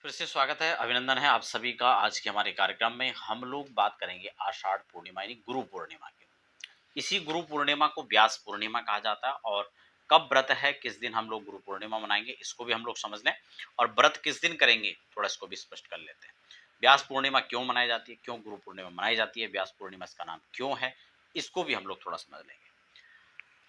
फिर से स्वागत है, अभिनंदन है आप सभी का। आज के हमारे कार्यक्रम में हम लोग बात करेंगे आषाढ़ पूर्णिमा यानी गुरु पूर्णिमा की। इसी गुरु पूर्णिमा को व्यास पूर्णिमा कहा जाता है और कब व्रत है, किस दिन हम लोग गुरु पूर्णिमा मनाएंगे, इसको भी हम लोग समझ लें। और व्रत किस दिन करेंगे, थोड़ा इसको भी स्पष्ट कर लेते हैं। व्यास पूर्णिमा क्यों मनाई जाती है, क्यों गुरु पूर्णिमा मनाई जाती है, व्यास पूर्णिमा इसका नाम क्यों है, इसको भी हम लोग थोड़ा समझ लेंगे।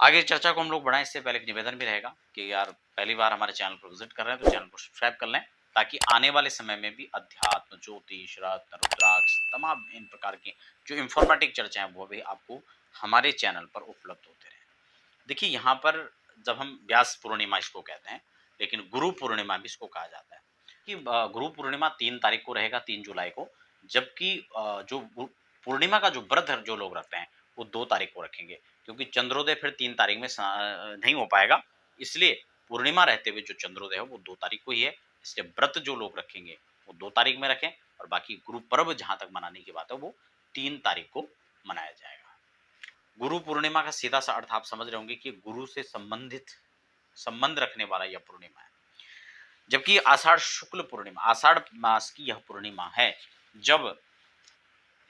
आगे चर्चा को हम लोग बढ़ाएं, इससे पहले एक निवेदन भी रहेगा कि यार पहली बार हमारे चैनल को विजिट कर रहे हैं तो चैनल को सब्सक्राइब कर लें, ताकि आने वाले समय में भी अध्यात्म, ज्योतिष, रत्न, रुद्राक्ष, तमाम इन प्रकार की जो इंफॉर्मेटिव चर्चा है वो भी आपको हमारे चैनल पर उपलब्ध होते रहे। देखिए यहाँ पर जब हम व्यास पूर्णिमा इसको कहते हैं, लेकिन गुरु पूर्णिमा भी इसको कहा जाता है कि गुरु पूर्णिमा 3 तारीख को रहेगा, 3 जुलाई को। जबकि जो पूर्णिमा का जो व्रत है जो लोग रखते हैं वो 2 तारीख को रखेंगे, क्योंकि चंद्रोदय फिर 3 तारीख में नहीं हो पाएगा। इसलिए पूर्णिमा रहते हुए जो चंद्रोदय है वो 2 तारीख को ही है। इसलिए व्रत जो लोग रखेंगे वो 2 तारीख में रखें, और बाकी गुरु पर्व जहां तक मनाने की बात है वो 3 तारीख को मनाया जाएगा। गुरु पूर्णिमा का सीधा सा अर्थ आप समझ रहे होंगे कि गुरु से संबंधित संबंध रखने वाला यह पूर्णिमा है। जबकि आषाढ़ शुक्ल पूर्णिमा, आषाढ़ मास की यह पूर्णिमा है जब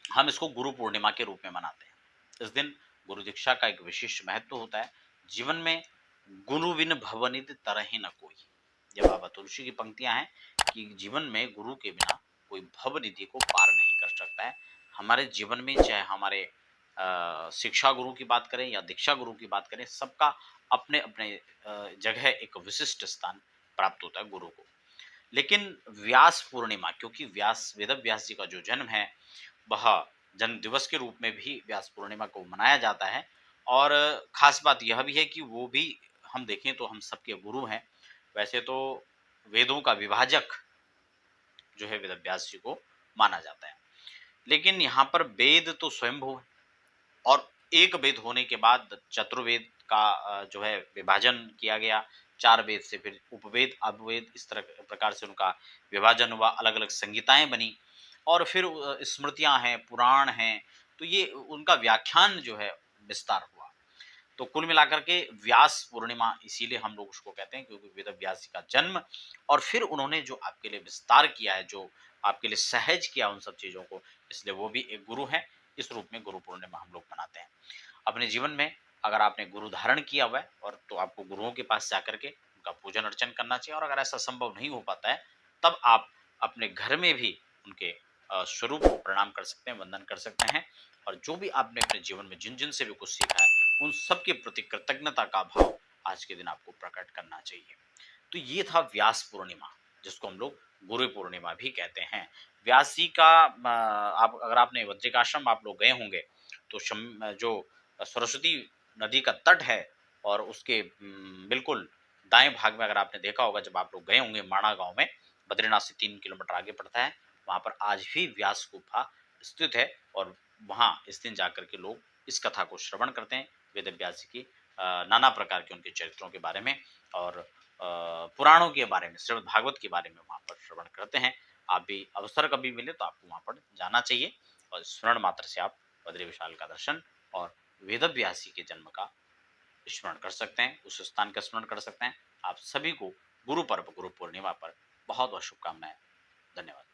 हम इसको गुरु पूर्णिमा के रूप में मनाते हैं। इस दिन गुरु दीक्षा का एक विशिष्ट महत्व होता है। जीवन में गुरु बिन भवनिधि तरहि न कोई, ये बाबा तुलसी की पंक्तियां हैं कि जीवन में गुरु के बिना कोई भव निधि को पार नहीं कर सकता है। हमारे जीवन में चाहे हमारे शिक्षा गुरु की बात करें या दीक्षा गुरु की बात करें, सबका अपने अपने जगह एक विशिष्ट स्थान प्राप्त होता है गुरु को। लेकिन व्यास पूर्णिमा, क्योंकि व्यास वेद व्यास जी का जो जन्म है वह जन्म दिवस के रूप में भी व्यास पूर्णिमा को मनाया जाता है। और खास बात यह भी है कि वो भी हम देखें तो हम सबके गुरु हैं। वैसे तो वेदों का विभाजक जो है वेद व्यास जी को माना जाता है, लेकिन यहाँ पर वेद तो स्वयंभू है। और एक वेद होने के बाद चतुर्वेद का जो है विभाजन किया गया। 4 वेद से फिर उपवेद, अपवेद, इस तरह प्रकार से उनका विभाजन हुआ, अलग अलग संहिताएं बनी। और फिर स्मृतियां हैं, पुराण हैं, तो ये उनका व्याख्यान जो है विस्तार हुआ। तो कुल मिलाकर के व्यास पूर्णिमा इसीलिए हम लोग उसको कहते हैं क्योंकि वेद व्यास जी का जन्म, और फिर उन्होंने जो आपके लिए विस्तार किया है, जो आपके लिए सहज किया उन सब चीजों को, इसलिए वो भी एक गुरु है। इस रूप में गुरु पूर्णिमा हम लोग मनाते हैं। अपने जीवन में अगर आपने गुरु धारण किया हुआ है और तो आपको गुरुओं के पास जाकर के उनका पूजन अर्चन करना चाहिए। और अगर ऐसा संभव नहीं हो पाता है तब आप अपने घर में भी उनके स्वरूप को प्रणाम कर सकते हैं, वंदन कर सकते हैं। और जो भी आपने अपने जीवन में जिन जिन से भी कुछ सीखा है उन सब के प्रति कृतज्ञता का भाव आज के दिन आपको प्रकट करना चाहिए। तो ये था व्यास पूर्णिमा, जिसको हम लोग गुरु पूर्णिमा भी कहते हैं। व्यास जी का आप अगर आपने वज्रिकाश्रम आप लोग गए होंगे तो जो सरस्वती नदी का तट है और उसके बिल्कुल दाएं भाग में अगर आपने देखा होगा, जब आप लोग गए होंगे माणा गांव में, बद्रीनाथ से 3 किलोमीटर आगे पड़ता है, वहां पर आज भी व्यास गुफा स्थित है। और वहां इस दिन जाकर के लोग इस कथा को श्रवण करते हैं, वेद व्यास जी की नाना प्रकार के उनके चरित्रों के बारे में और पुराणों के बारे में, श्रीमद् भागवत के बारे में वहां पर श्रवण करते हैं। आप भी अवसर कभी मिले तो आपको वहां पर जाना चाहिए, और स्मरण मात्र से आप बद्री विशाल का दर्शन और वेद व्यासी के जन्म का स्मरण कर सकते हैं, उस स्थान का स्मरण कर सकते हैं। आप सभी को गुरु पर्व, गुरु पूर्णिमा पर बहुत बहुत शुभकामनाएं। धन्यवाद।